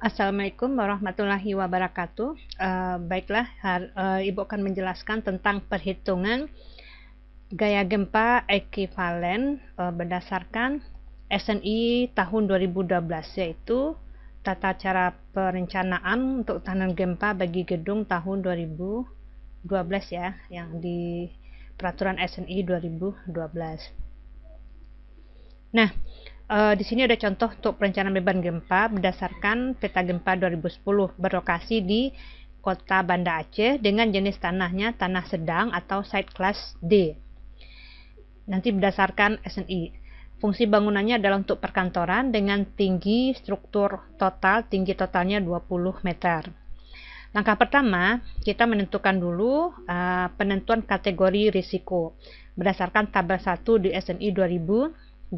Assalamualaikum warahmatullahi wabarakatuh. Baiklah, Ibu akan menjelaskan tentang perhitungan gaya gempa ekuivalen berdasarkan SNI tahun 2012, yaitu tata cara perencanaan untuk tahanan gempa bagi gedung tahun 2012 ya, yang di peraturan SNI 2012. Nah, di sini ada contoh untuk perencanaan beban gempa berdasarkan peta gempa 2010 berlokasi di Kota Banda Aceh dengan jenis tanahnya tanah sedang atau site class D. Nanti berdasarkan SNI. Fungsi bangunannya adalah untuk perkantoran dengan tinggi struktur total, tinggi totalnya 20 meter. Langkah pertama, kita menentukan dulu penentuan kategori risiko berdasarkan tabel 1 di SNI 2012.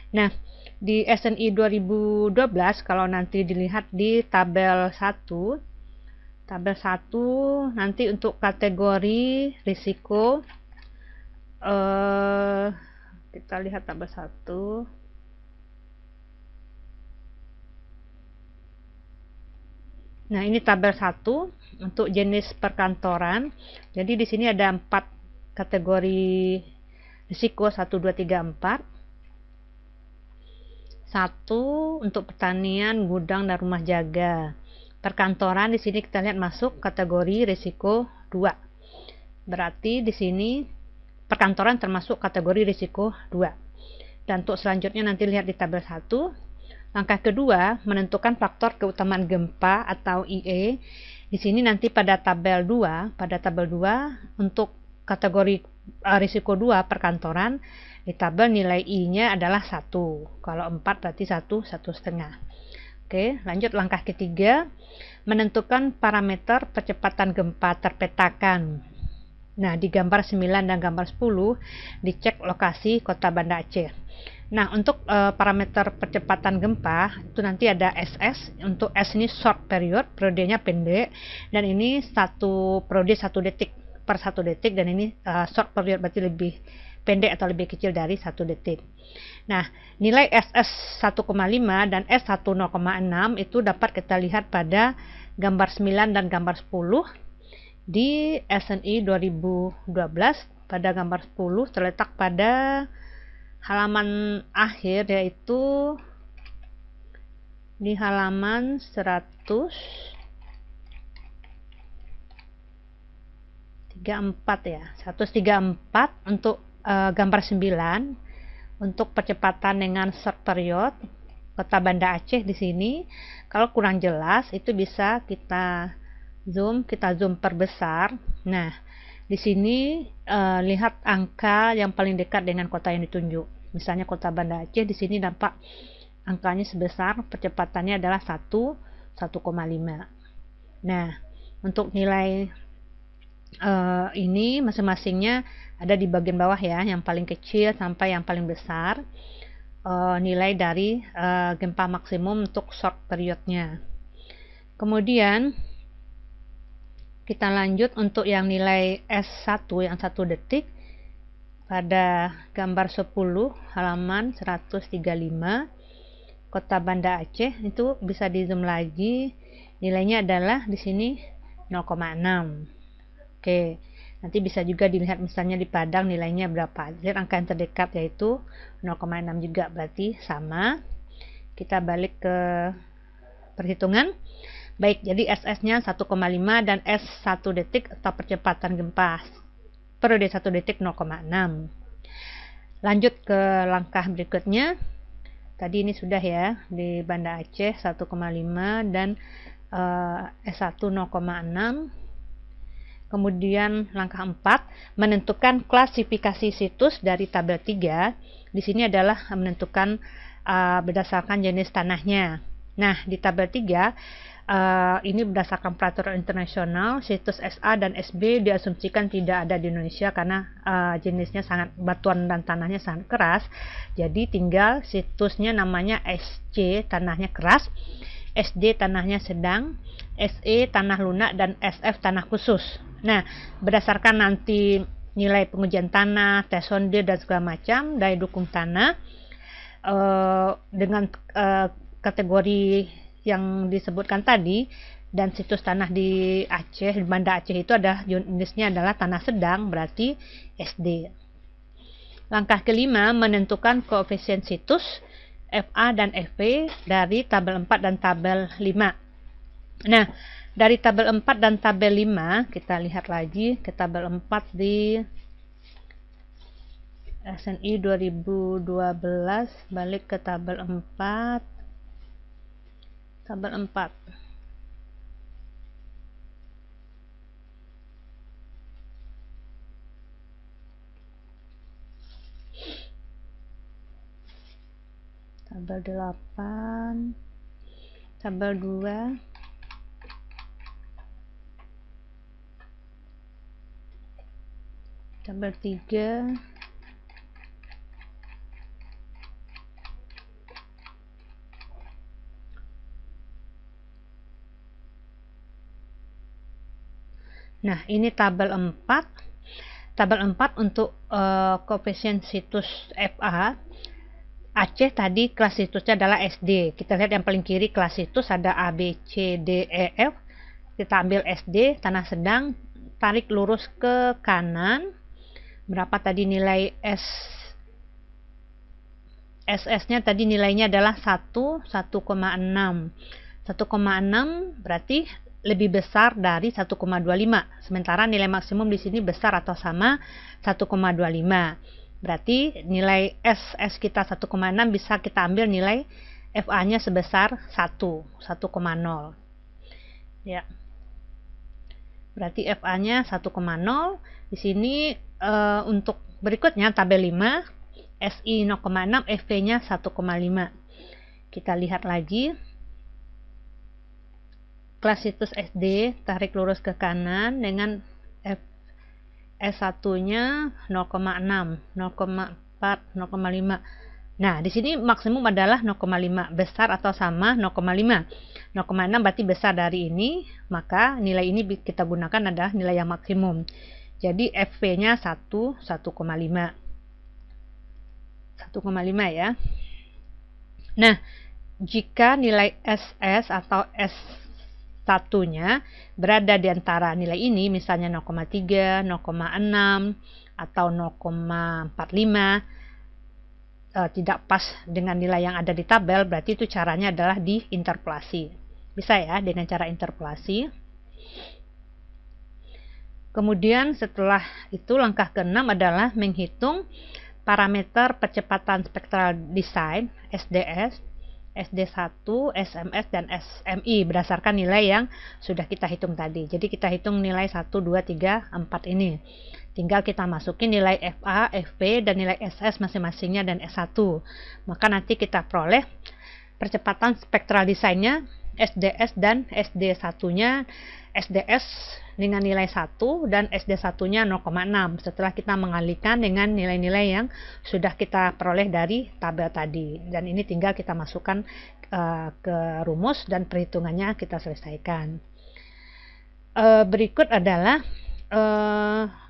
Nah, di SNI 2012 kalau nanti dilihat di tabel 1 nanti untuk kategori risiko kita lihat tabel 1. Nah, ini tabel 1 untuk jenis perkantoran. Jadi di sini ada 4 kategori risiko 1 2 3 4. 1 untuk pertanian, gudang dan rumah jaga. Perkantoran di sini kita lihat masuk kategori risiko 2. Berarti di sini perkantoran termasuk kategori risiko 2. Dan untuk selanjutnya nanti lihat di tabel 1. Langkah kedua, menentukan faktor keutamaan gempa atau IE. Di sini nanti pada tabel 2 untuk kategori risiko 2 perkantoran, di tabel nilai I-nya adalah 1. Kalau 4 berarti 1,5. Oke, lanjut langkah ketiga, menentukan parameter percepatan gempa terpetakan. Nah, di gambar 9 dan gambar 10 dicek lokasi Kota Banda Aceh. Nah, untuk parameter percepatan gempa itu nanti ada SS. Untuk S ini short period, periodenya pendek, dan ini satu periode 1 detik per 1 detik, dan ini short period berarti lebih pendek atau lebih kecil dari 1 detik. Nah, nilai SS 1,5 dan S1 0,6 itu dapat kita lihat pada gambar 9 dan gambar 10 di SNI 2012. Pada gambar 10 terletak pada halaman akhir, yaitu di halaman 134 ya, 134 untuk gambar 9 untuk percepatan dengan short period Kota Banda Aceh. Di sini kalau kurang jelas itu bisa kita zoom perbesar. Nah, di sini lihat angka yang paling dekat dengan kota yang ditunjuk. Misalnya Kota Banda Aceh, di sini nampak angkanya sebesar, percepatannya adalah 1,5. Nah, untuk nilai ini masing-masingnya ada di bagian bawah ya, yang paling kecil sampai yang paling besar, nilai dari gempa maksimum untuk short periodnya. Kemudian kita lanjut untuk yang nilai S1 yang 1 detik pada gambar 10 halaman 135 Kota Banda Aceh. Itu bisa di zoom lagi, nilainya adalah di sini 0,6. Oke, nanti bisa juga dilihat misalnya di Padang nilainya berapa. Lihat angka yang terdekat yaitu 0,6 juga, berarti sama. Kita balik ke perhitungan. Baik, jadi SS-nya 1,5 dan S1 detik atau percepatan gempa periode 1 detik 0,6. Lanjut ke langkah berikutnya. Tadi ini sudah ya, di Banda Aceh 1,5 dan S1 0,6. Kemudian langkah 4, menentukan klasifikasi situs dari tabel 3. Di sini adalah menentukan berdasarkan jenis tanahnya. Nah, di tabel 3 ini berdasarkan peraturan internasional, situs SA dan SB diasumsikan tidak ada di Indonesia karena jenisnya sangat, batuan dan tanahnya sangat keras. Jadi tinggal situsnya namanya SC tanahnya keras, SD tanahnya sedang, SE tanah lunak, dan SF tanah khusus. Nah, berdasarkan nanti nilai pengujian tanah, tes sonde dan segala macam, daya dukung tanah dengan kategori yang disebutkan tadi dan situs tanah di Aceh, di Banda Aceh itu ada jenisnya adalah tanah sedang, berarti SD. Langkah kelima, menentukan koefisien situs FA dan FP dari tabel 4 dan tabel 5. Nah, dari tabel 4 dan tabel 5, kita lihat lagi ke tabel 4 di SNI 2012, balik ke tabel 4. Tabel 4. Tabel 8, tabel 2, tabel 3, nah ini tabel 4. Tabel 4 untuk koefisien situs FA Aceh tadi kelas situsnya adalah SD. Kita lihat yang paling kiri kelas situs ada A, B, C, D, E, F. Kita ambil SD, tanah sedang, tarik lurus ke kanan. Berapa tadi nilai SS-nya tadi nilainya adalah 1,6. 1,6 berarti lebih besar dari 1,25. Sementara nilai maksimum di sini besar atau sama 1,25. Berarti nilai SS kita 1,6 bisa kita ambil nilai FA-nya sebesar 1,0. Ya. Berarti FA-nya 1,0. Di sini untuk berikutnya tabel 5, SI 0,6, FV-nya 1,5. Kita lihat lagi. Kelas situs SD, tarik lurus ke kanan dengan S1-nya 0,6, 0,4, 0,5. Nah, di sini maksimum adalah 0,5, besar atau sama 0,5. 0,6 berarti besar dari ini, maka nilai ini kita gunakan adalah nilai yang maksimum. Jadi FV-nya 1,5. 1,5 ya. Nah, jika nilai SS atau S1-nya berada di antara nilai ini, misalnya 0,3, 0,6, atau 0,45, tidak pas dengan nilai yang ada di tabel, berarti itu caranya adalah diinterpolasi. Bisa ya, dengan cara interpolasi. Kemudian setelah itu langkah ke-6 adalah menghitung parameter percepatan spektral design SDS, SD1, SMS, dan SMI berdasarkan nilai yang sudah kita hitung tadi. Jadi kita hitung nilai 1, 2, 3, 4 ini. Tinggal kita masukin nilai FA, FP, dan nilai SS masing-masingnya dan S1. Maka nanti kita peroleh percepatan spektral desainnya SDS dan SD1-nya, SDS dengan nilai 1 dan SD1-nya 0,6 setelah kita mengalihkan dengan nilai-nilai yang sudah kita peroleh dari tabel tadi, dan ini tinggal kita masukkan ke rumus dan perhitungannya kita selesaikan. Berikut adalah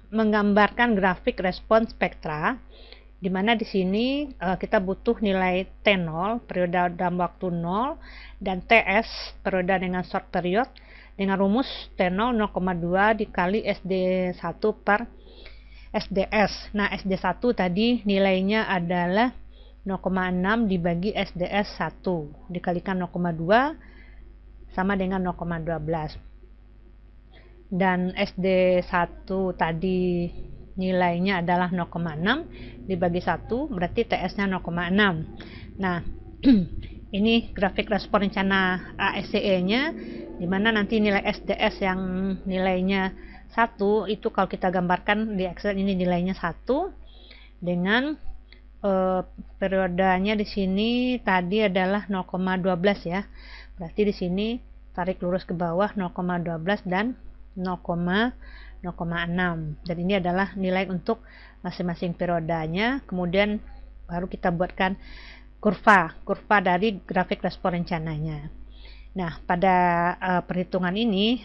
menggambarkan grafik respon spektra, di mana di sini kita butuh nilai T0 periode dalam waktu 0 dan TS periode dengan short period dengan rumus T0 0,2 dikali SD1 per SDS. Nah, SD1 tadi nilainya adalah 0,6 dibagi SDS1 dikalikan 0,2 sama dengan 0,12. Dan SD1 tadi nilainya adalah 0,6 dibagi 1 berarti TS-nya 0,6. Nah, ini grafik respon rencana ASCE-nya, di mana nanti nilai SDS yang nilainya 1 itu kalau kita gambarkan di Excel ini nilainya 1 dengan periodenya di sini tadi adalah 0,12 ya. Berarti di sini tarik lurus ke bawah 0,12 dan 0,6, dan ini adalah nilai untuk masing-masing periodenya. Kemudian baru kita buatkan kurva dari grafik respon rencananya. Nah, pada perhitungan ini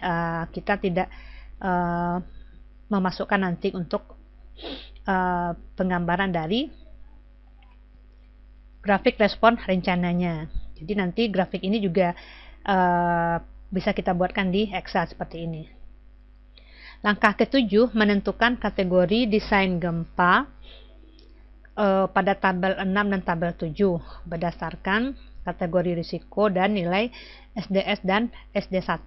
kita tidak memasukkan nanti untuk penggambaran dari grafik respon rencananya. Jadi nanti grafik ini juga bisa kita buatkan di Excel seperti ini. Langkah ketujuh, menentukan kategori desain gempa pada tabel 6 dan tabel 7 berdasarkan kategori risiko dan nilai SDS dan SD1.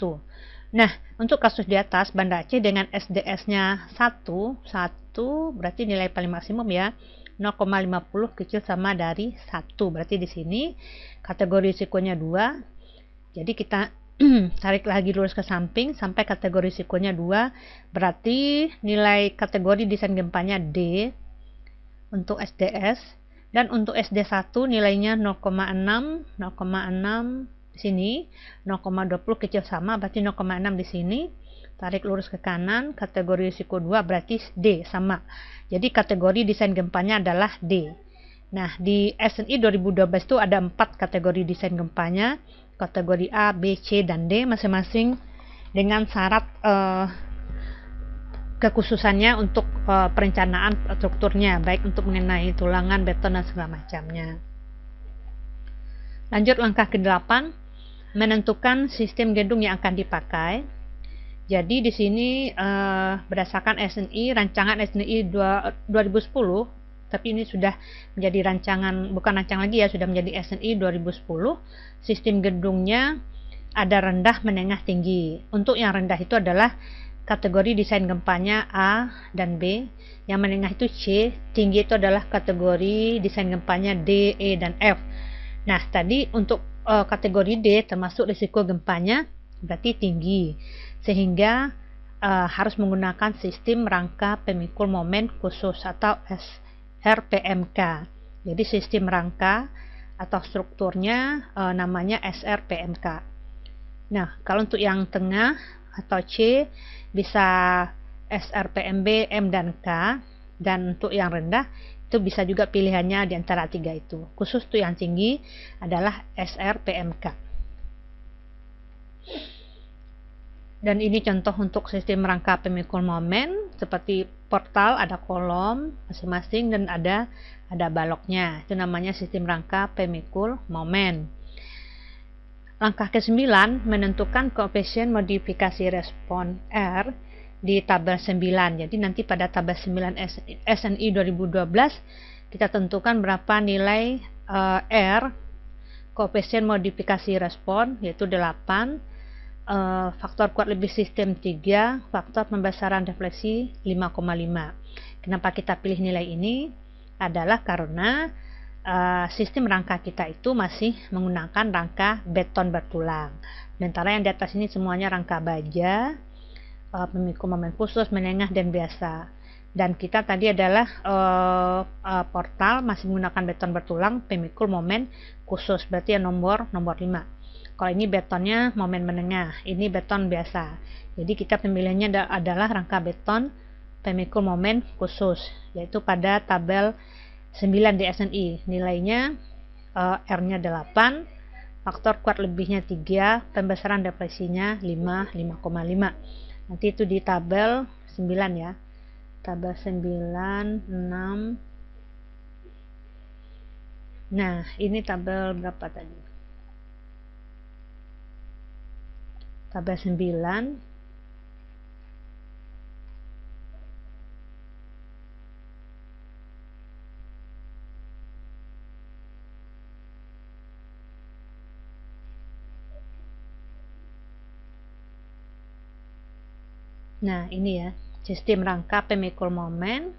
Nah, untuk kasus di atas, Banda Aceh dengan SDS-nya 1 berarti nilai paling maksimum ya, 0,50 kecil sama dari 1. Berarti di sini kategori risikonya 2. Jadi kita tarik lagi lurus ke samping sampai kategori risikonya 2. Berarti nilai kategori desain gempanya D untuk SDS, dan untuk SD1 nilainya 0,6 di sini, 0,20 kecil sama berarti 0,6 di sini. Tarik lurus ke kanan, kategori risiko 2 berarti D sama. Jadi kategori desain gempanya adalah D. Nah, di SNI 2012 itu ada 4 kategori desain gempanya, kategori A, B, C, dan D masing-masing dengan syarat kekhususannya untuk perencanaan strukturnya, baik untuk mengenai tulangan, beton, dan segala macamnya. Lanjut langkah ke-8, menentukan sistem gedung yang akan dipakai. Jadi di sini berdasarkan SNI, rancangan SNI 2010, tapi ini sudah menjadi rancangan, bukan rancangan lagi ya, sudah menjadi SNI 2010. Sistem gedungnya ada rendah, menengah, tinggi. Untuk yang rendah itu adalah kategori desain gempanya A dan B, yang menengah itu C, tinggi itu adalah kategori desain gempanya D, E, dan F. Nah, tadi untuk kategori D termasuk risiko gempanya berarti tinggi, sehingga harus menggunakan sistem rangka pemikul momen khusus atau SRPMK. Jadi sistem rangka atau strukturnya namanya SRPMK. Nah, kalau untuk yang tengah atau C bisa SRPMB, M, dan K, dan untuk yang rendah itu bisa juga pilihannya di antara 3 itu. Khusus untuk yang tinggi adalah SRPMK. Dan ini contoh untuk sistem rangka pemikul momen, seperti portal ada kolom masing-masing dan ada baloknya. Itu namanya sistem rangka pemikul momen. Langkah ke-9, menentukan koefisien modifikasi respon R di tabel 9. Jadi nanti pada tabel 9 SNI 2012 kita tentukan berapa nilai R koefisien modifikasi respon, yaitu 8, faktor kuat lebih sistem 3, faktor pembesaran refleksi 5,5. Kenapa kita pilih nilai ini? Adalah karena sistem rangka kita itu masih menggunakan rangka beton bertulang. Sementara yang di atas ini semuanya rangka baja, pemikul momen khusus, menengah, dan biasa. Dan kita tadi adalah portal masih menggunakan beton bertulang, pemikul momen khusus, berarti yang nomor 5. Kalau ini betonnya momen menengah, ini beton biasa. Jadi kita pemilihannya adalah rangka beton pemikul momen khusus, yaitu pada tabel 9 di SNI. Nilainya R-nya 8, faktor kuat lebihnya 3, pembesaran refleksinya 5,5. Nanti itu di tabel 9 ya. Tabel 9, 6. Nah, ini tabel berapa tadi? Tabel 9. Nah, ini ya, sistem rangka pemikul momen.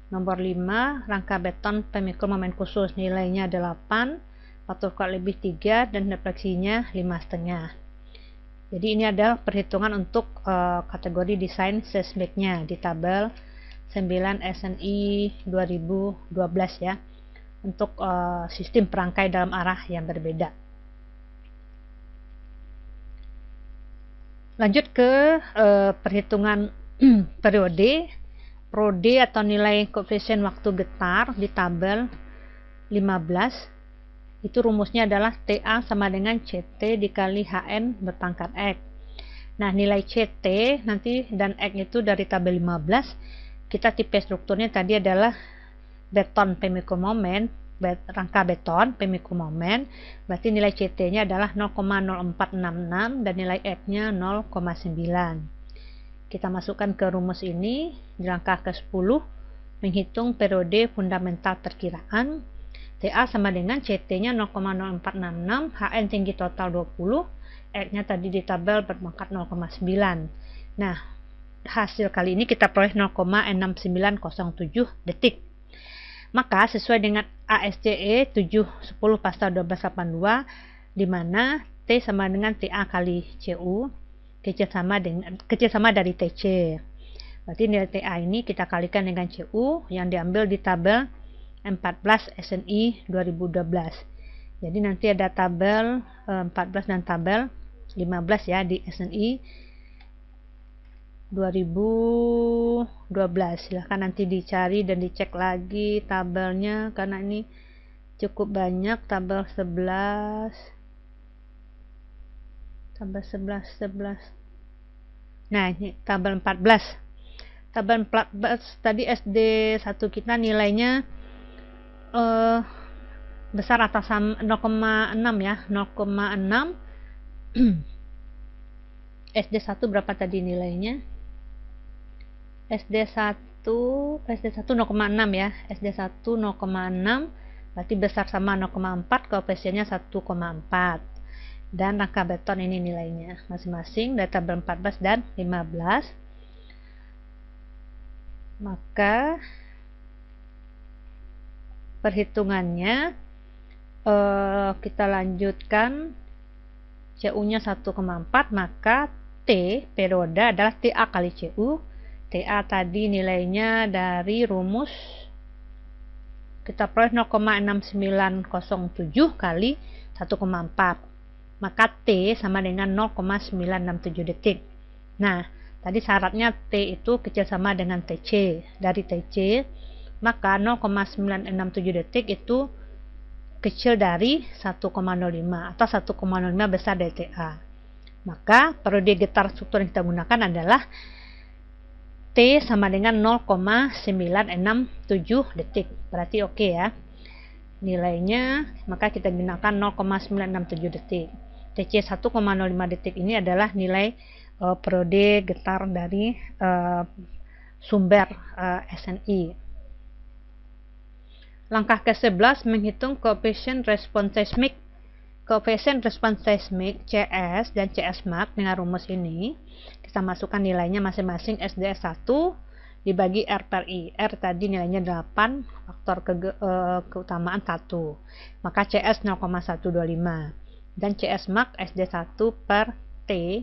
Nomor 5, rangka beton pemikul momen khusus, nilainya 8, faktor kuat lebih 3, dan refleksinya 5,5. Jadi ini adalah perhitungan untuk kategori desain seismiknya di tabel 9 SNI 2012 ya, untuk sistem perangkai dalam arah yang berbeda. Lanjut ke perhitungan periode atau nilai koefisien waktu getar di tabel 15. Itu rumusnya adalah TA sama dengan CT dikali HN berpangkat X. Nah, nilai CT nanti dan X itu dari tabel 15. Kita tipe strukturnya tadi adalah beton pemikul momen rangka beton P mikromomen, berarti nilai CT-nya adalah 0,0466 dan nilai F-nya 0,9. Kita masukkan ke rumus ini di langkah ke-10, menghitung periode fundamental perkiraan. TA sama dengan CT-nya 0,0466, HN tinggi total 20, F-nya tadi di tabel berpangkat 0,9. Nah, hasil kali ini kita peroleh 0,6907 detik. Maka sesuai dengan ASCE 710 pasal 1282, di mana T sama dengan TA kali CU, kecil sama dari TC. Berarti nilai TA ini kita kalikan dengan CU yang diambil di tabel 14 SNI 2012. Jadi nanti ada tabel 14 dan tabel 15 ya di SNI 2012. Silahkan nanti dicari dan dicek lagi tabelnya, karena ini cukup banyak. Tabel 11. Nah, ini tabel 14. Tabel 14 tadi SD 1 kita nilainya besar atau sama 0,6 ya, 0,6. SD 1 berapa tadi nilainya? SD1 0,6 ya. SD1 0,6 berarti besar sama 0,4, koefisiennya 1,4. Dan rangka beton ini nilainya masing-masing dari tabel 14 dan 15. Maka perhitungannya kita lanjutkan. CU-nya 1,4, maka T periode adalah TA kali CU. TA tadi nilainya dari rumus kita peroleh 0,6907 kali 1,4, maka T sama dengan 0,967 detik. Nah, tadi syaratnya T itu kecil sama dengan TC. Dari TC, maka 0,967 detik itu kecil dari 1,05 atau 1,05 besar dari TA. Maka periode getar struktur yang kita gunakan adalah T sama dengan 0,967 detik. Berarti oke ya. Nilainya, maka kita gunakan 0,967 detik. TC 1,05 detik ini adalah nilai periode getar dari sumber SNI. Langkah ke-11 menghitung koefisien respons seismik. Koefisien respons seismik CS dan CS max dengan rumus ini kita masukkan nilainya masing-masing SDS 1 dibagi R per I. R tadi nilainya 8, faktor keutamaan 1. Maka CS 0,125 dan CS max SD1 per T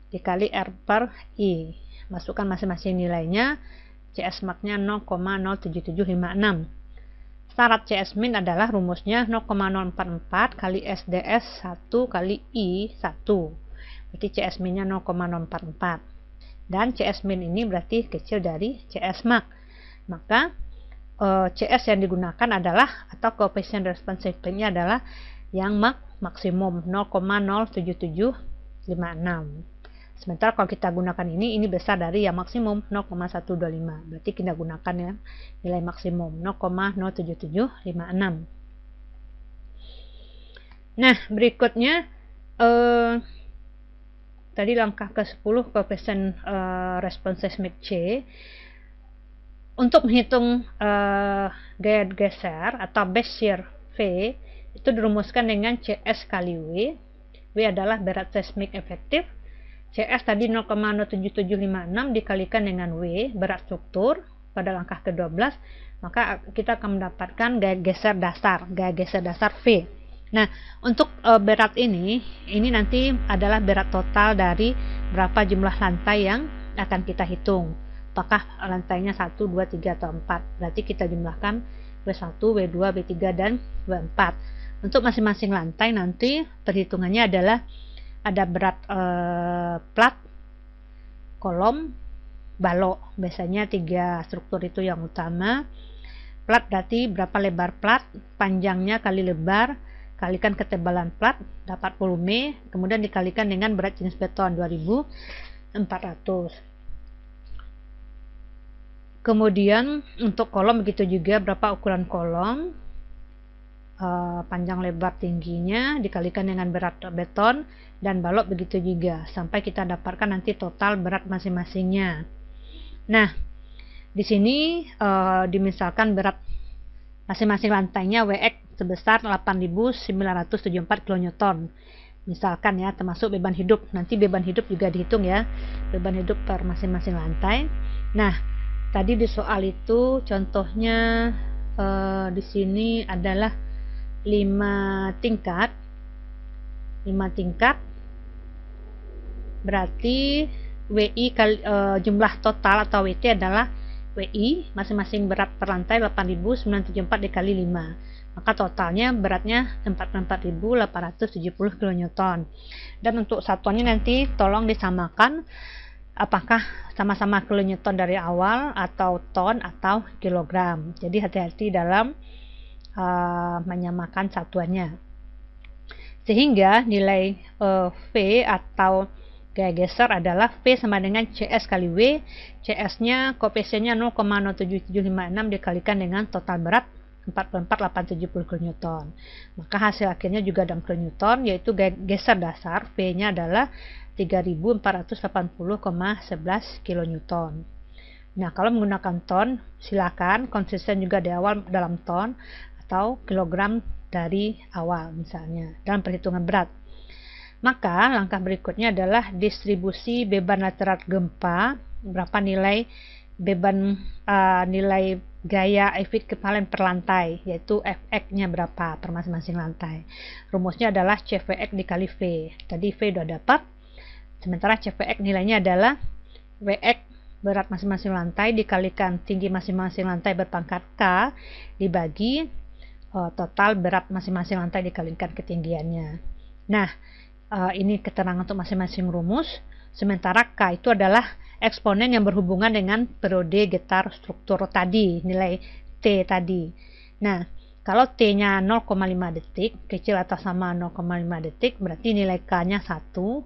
dikali R per I. Masukkan masing-masing nilainya. CS max-nya 0,07756. Syarat CS min adalah rumusnya 0,044 kali SDS 1 kali I 1. Berarti CS minnya 0,044. Dan CS min ini berarti kecil dari CS max. Maka CS yang digunakan adalah, atau koefisien respons seismiknya adalah yang maksimum 0,07756. Sementara kalau kita gunakan ini besar dari yang maksimum 0,125. Berarti kita gunakan yang nilai maksimum 0,07756. Nah, berikutnya tadi langkah ke-10 koefisien respons seismik C. Untuk menghitung gaya geser atau base shear V itu dirumuskan dengan CS kali W. W adalah berat seismik efektif. CS tadi 0,07756 dikalikan dengan W, berat struktur, pada langkah ke-12, maka kita akan mendapatkan gaya geser dasar V. Nah, untuk berat ini nanti adalah berat total dari berapa jumlah lantai yang akan kita hitung. Apakah lantainya 1, 2, 3, atau 4. Berarti kita jumlahkan W1, W2, W3, dan W4. Untuk masing-masing lantai nanti perhitungannya adalah ada berat plat, kolom, balok. Biasanya 3 struktur itu yang utama. Plat berarti berapa lebar plat, panjangnya kali lebar, kalikan ketebalan plat, dapat volume, kemudian dikalikan dengan berat jenis beton 2400. Kemudian untuk kolom begitu juga, berapa ukuran kolom, panjang lebar tingginya dikalikan dengan berat beton dan balok, begitu juga sampai kita dapatkan nanti total berat masing-masingnya. Nah, di sini dimisalkan berat masing-masing lantainya WX sebesar 8.974 kN. Misalkan ya, termasuk beban hidup. Nanti beban hidup juga dihitung ya, beban hidup per masing-masing lantai. Nah, tadi di soal itu contohnya di sini adalah 5 tingkat. 5 tingkat berarti WI kali jumlah total atau WT adalah WI masing-masing berat per lantai 8.974 dikali 5. Maka totalnya beratnya 44.870 kN. Dan untuk satuannya nanti tolong disamakan, apakah sama-sama kilonewton dari awal atau ton atau kilogram. Jadi hati-hati dalam menyamakan satuannya. Sehingga nilai V atau gaya geser adalah V sama dengan CS kali W. CS-nya koefisiennya 0,07756 dikalikan dengan total berat 44.870 kN. Maka hasil akhirnya juga dalam kN, yaitu gaya geser dasar V-nya adalah 3.480,11 kN. Nah, kalau menggunakan ton, silakan konsisten juga di awal dalam ton atau kilogram dari awal misalnya dalam perhitungan berat. Maka langkah berikutnya adalah distribusi beban lateral gempa, berapa nilai beban nilai gaya ekivalen per lantai, yaitu Fx-nya berapa per masing-masing lantai. Rumusnya adalah CVX dikali V. Tadi V udah dapat. Sementara CVX nilainya adalah Wx berat masing-masing lantai dikalikan tinggi masing-masing lantai berpangkat K dibagi total berat masing-masing lantai dikalikan ketinggiannya. Nah, ini keterangan untuk masing-masing rumus. Sementara K itu adalah eksponen yang berhubungan dengan periode getar struktur tadi, nilai T tadi. Nah, kalau T-nya 0,5 detik, kecil atau sama 0,5 detik, berarti nilai K-nya 1,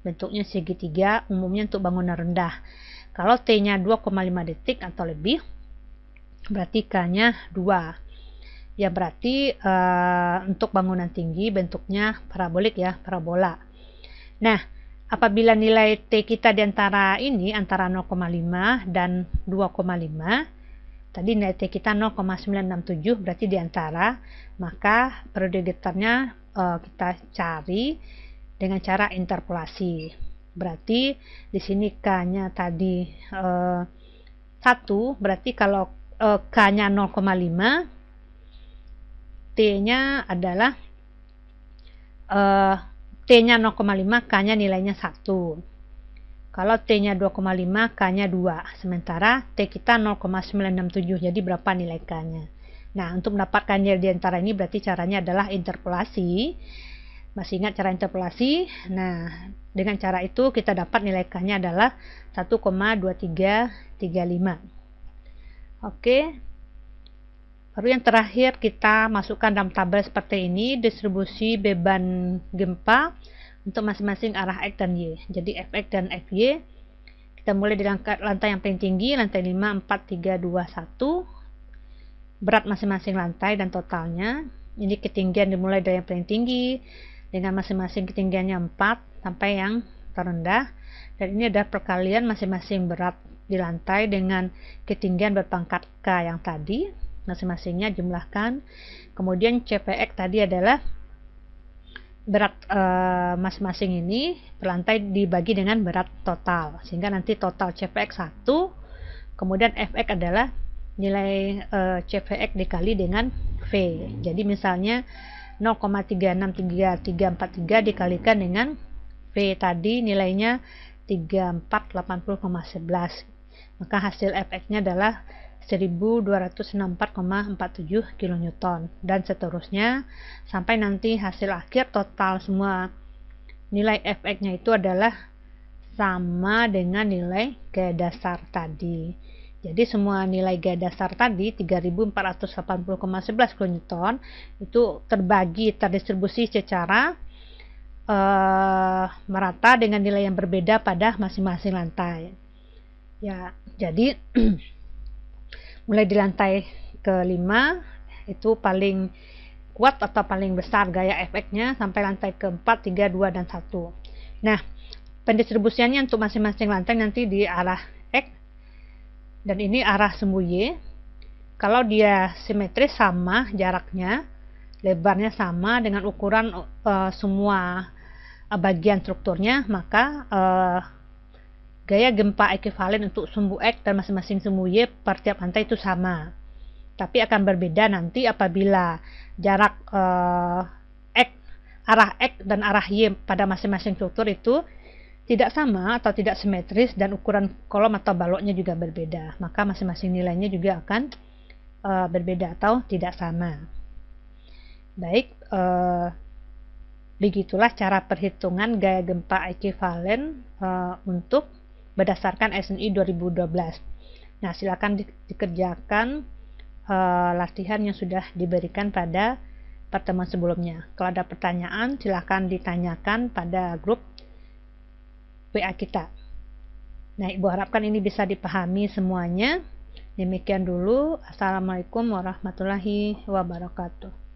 bentuknya segitiga, umumnya untuk bangunan rendah. Kalau T-nya 2,5 detik atau lebih, berarti K-nya 2. Ya berarti untuk bangunan tinggi bentuknya parabolik ya, parabola. Nah, apabila nilai T kita di antara ini, antara 0,5 dan 2,5, tadi nilai T kita 0,967 berarti di antara, maka periode getarnya kita cari dengan cara interpolasi. Berarti di sini K-nya tadi 1, berarti kalau K-nya 0,5, T-nya adalah T-nya 0,5, K-nya nilainya 1. Kalau T-nya 2,5, K-nya 2. Sementara T kita 0,967, jadi berapa nilai K-nya? Nah, untuk mendapatkan nilai di antara ini berarti caranya adalah interpolasi. Masih ingat cara interpolasi? Nah, dengan cara itu kita dapat nilai K-nya adalah 1,2335. Oke. Lalu yang terakhir kita masukkan dalam tabel seperti ini distribusi beban gempa untuk masing-masing arah X dan Y. Jadi Fx dan Fy kita mulai di lantai yang paling tinggi, lantai 5, 4, 3, 2, 1. Berat masing-masing lantai dan totalnya. Ini ketinggian dimulai dari yang paling tinggi dengan masing-masing ketinggiannya 4 sampai yang terendah. Dan ini adalah perkalian masing-masing berat di lantai dengan ketinggian berpangkat K yang tadi. Masing-masingnya jumlahkan. Kemudian CVX tadi adalah berat masing-masing ini per lantai dibagi dengan berat total, sehingga nanti total CVX 1. Kemudian Fx adalah nilai CVX dikali dengan V. Jadi misalnya 0,36343 dikalikan dengan V tadi nilainya 3480,11. Maka hasil Fx-nya adalah 1264,47 kN dan seterusnya sampai nanti hasil akhir total semua nilai Fx-nya itu adalah sama dengan nilai gaya dasar tadi. Jadi semua nilai gaya dasar tadi 3480,11 kN itu terdistribusi secara merata dengan nilai yang berbeda pada masing-masing lantai. Ya, jadi mulai di lantai ke-5 itu paling kuat atau paling besar gaya efeknya sampai lantai keempat, 3, 2, dan 1. Nah, pendistribusiannya untuk masing-masing lantai nanti di arah X dan ini arah sumbu Y. Kalau dia simetris sama jaraknya, lebarnya sama dengan ukuran semua bagian strukturnya, maka gaya gempa ekuivalen untuk sumbu X dan masing-masing sumbu Y per tiap lantai itu sama. Tapi akan berbeda nanti apabila jarak arah X dan arah Y pada masing-masing struktur itu tidak sama atau tidak simetris dan ukuran kolom atau baloknya juga berbeda. Maka masing-masing nilainya juga akan berbeda atau tidak sama. Baik, begitulah cara perhitungan gaya gempa ekuivalen untuk berdasarkan SNI 2012. Nah, silakan dikerjakan latihan yang sudah diberikan pada pertemuan sebelumnya. Kalau ada pertanyaan, silakan ditanyakan pada grup WA kita. Nah, Ibu harapkan ini bisa dipahami semuanya. Demikian dulu. Assalamualaikum warahmatullahi wabarakatuh.